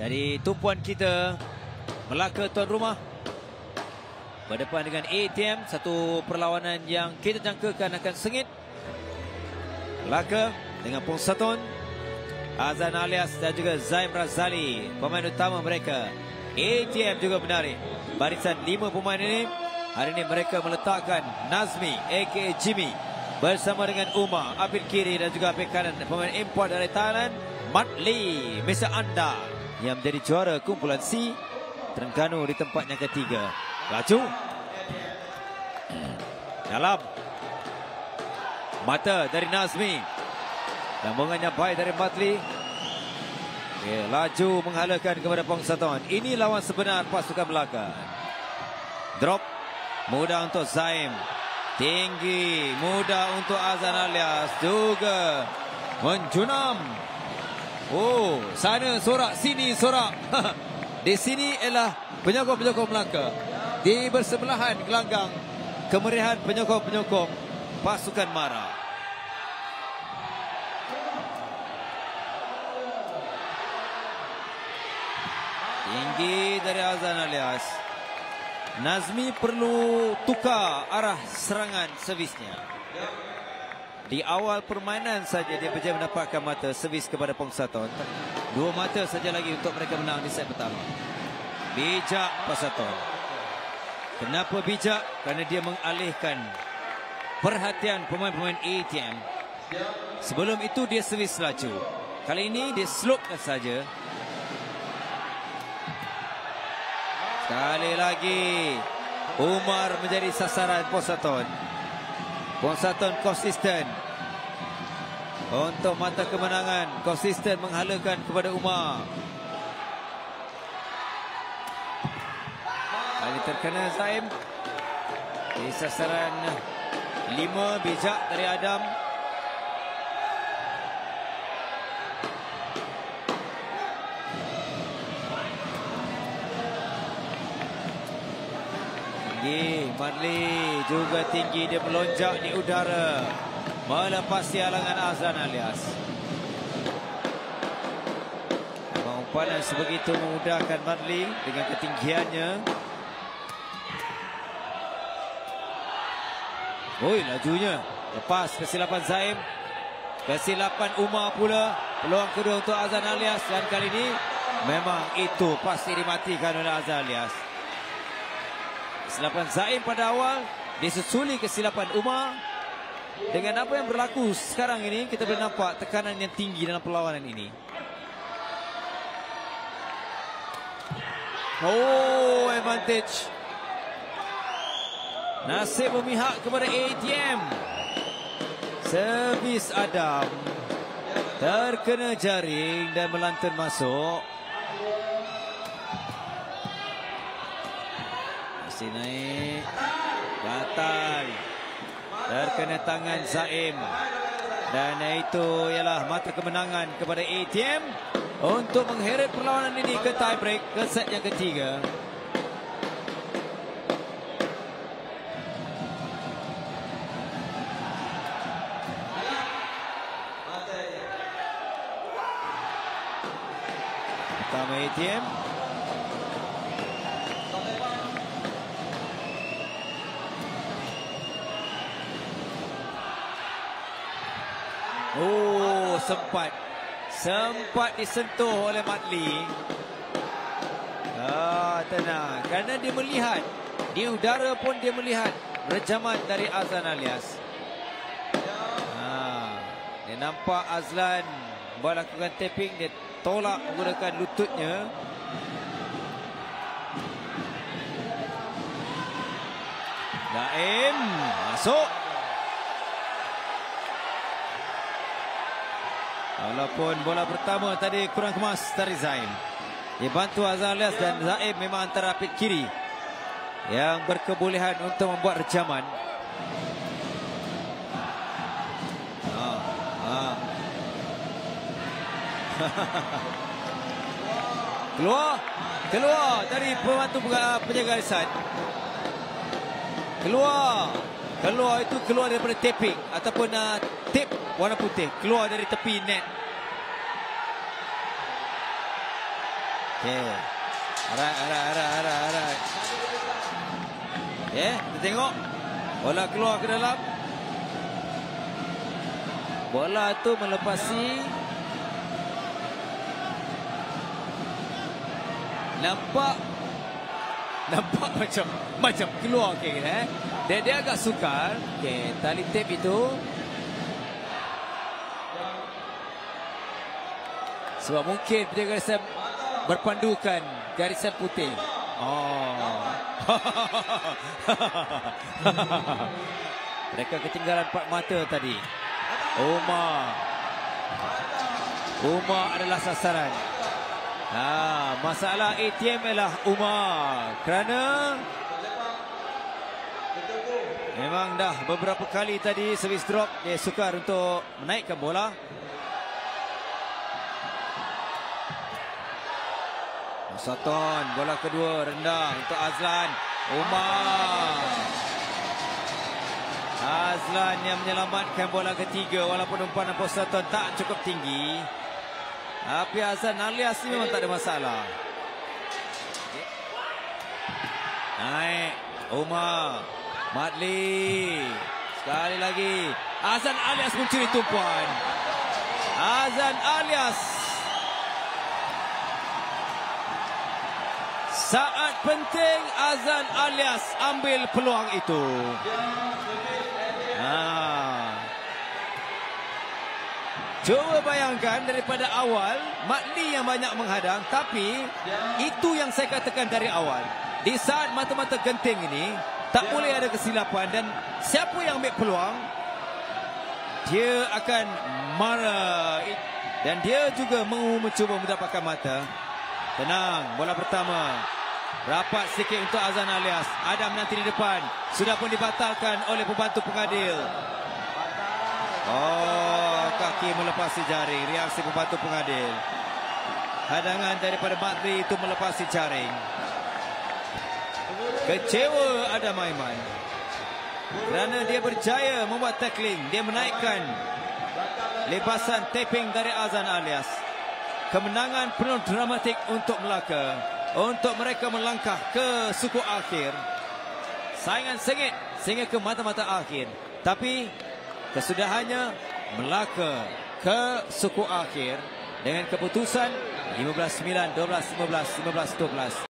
Jadi tumpuan kita, Melaka tuan rumah berdepan dengan ATM. Satu perlawanan yang kita jangkakan akan sengit. Melaka dengan Pongsaton, Azan Alias dan juga Zaim Razali, pemain utama mereka. ATM juga menarik barisan 5 pemain ini. Hari ini mereka meletakkan Nazmi aka Jimmy bersama dengan Umar, apit kiri dan juga apit kanan pemain import dari Thailand, Mat Lee, Mr. Anda yang menjadi juara kumpulan C, Terengganu di tempatnya ketiga. Laju dalam mata dari Nazmi, sambungannya baik dari Mat Lee. Laju menghalakan kepada Pongsaton. Ini lawan sebenar pasukan Melaka. Drop mudah untuk Zaim, tinggi mudah untuk Azan Alias, juga menjunam. Oh, sana sorak, sini sorak. Di sini ialah penyokong-penyokong Melaka. Di bersebelahan gelanggang kemeriahan penyokong-penyokong pasukan Mara. Tinggi dari Azan Alias. Nazmi perlu tukar arah serangan servisnya. Di awal permainan saja dia berjaya mendapatkan mata servis kepada Pongsaton. 2 mata saja lagi untuk mereka menang di set pertama. Bijak Pongsaton. Kenapa bijak? Kerana dia mengalihkan perhatian pemain-pemain ATM. Sebelum itu dia servis laju. Kali ini dia slopekan saja. Sekali lagi Umar menjadi sasaran Pongsaton. Pongsaton konsisten untuk mata kemenangan, konsisten menghalakan kepada Umar. Kali terkena Zaim di sasaran 5, bijak dari Adam. Tinggi, Madli juga tinggi, dia melonjak di udara melepasi halangan Azan Alias. Umpanan sebegitu memudahkan Madli dengan ketinggiannya. Oi, lajunya lepas kesilapan Zaim, kesilapan Umar pula. Peluang kedua untuk Azan Alias dan kali ini memang itu pasti dimatikan oleh Azan Alias. Kesilapan Zaim pada awal disusuli kesilapan Umar. Dengan apa yang berlaku sekarang ini, kita boleh nampak tekanan yang tinggi dalam perlawanan ini. Oh, advantage. Nasib memihak kepada ATM. Servis Adam terkena jaring dan melantun masuk. Masih naik, batal, terkena tangan Zaim. Dan itu ialah mata kemenangan kepada ATM untuk mengheret perlawanan ini ke tie break, ke set yang ketiga. Pertama ATM. Oh, sempat disentuh oleh Mat Lee. Tenang, kerana dia melihat di udara pun dia melihat rejaman dari Azan Alias. Dia nampak Azlan buat lakukan tapping, dia tolak menggunakan lututnya. Zaim masuk. Walaupun bola pertama tadi kurang kemas dari Zaim, dibantu Azan Alias dan Zaim memang antara apit kiri yang berkebolehan untuk membuat rejaman. Keluar dari pembantu penjaga garisan. Keluar itu keluar daripada taping ataupun tape warna putih, keluar dari tepi net. Okey. Alright. Kita tengok. Bola keluar ke dalam. Bola tu melepasi. Nampak macam keluar Dia agak sukar. Okey, tali tape itu. Sebab mungkin penjaga garisan berpandukan garisan putih. Mereka ketinggalan 4 mata tadi. Umar adalah sasaran. Masalah ATM ialah Umar. Kerana memang dah beberapa kali tadi servis drop dia sukar untuk menaikkan bola. Soton, bola kedua rendah untuk Azlan. Azlan yang menyelamatkan bola ketiga walaupun umpan Soton tak cukup tinggi. Tapi Azlan alias ni memang tak ada masalah. Naik Umar, Madli. Sekali lagi Azlan alias mencuri tumpuan. Azlan alias saat penting Azlan alias ambil peluang itu. Cuba bayangkan daripada awal Madli yang banyak menghadang, tapi itu yang saya katakan dari awal. Di saat mata-mata genting ini tak boleh ada kesilapan, dan siapa yang ambil peluang dia akan marah, dan dia juga mahu mencuba mendapatkan mata. Tenang, bola pertama rapat sikit untuk Azlan alias. Adam nanti di depan. Sudah pun dibatalkan oleh pembantu pengadil. Kaki melepasi jaring. Reaksi pembantu pengadil. Hadangan daripada Madri itu melepasi jaring. Kecewa Adam Aiman kerana dia berjaya membuat tackling. Dia menaikkan lepasan taping dari Azlan alias. Kemenangan penuh dramatik untuk Melaka, untuk mereka melangkah ke suku akhir. Saingan sengit sehingga ke mata-mata akhir, tapi kesudahannya Melaka ke suku akhir dengan keputusan 15-9, 12-15, 15-12.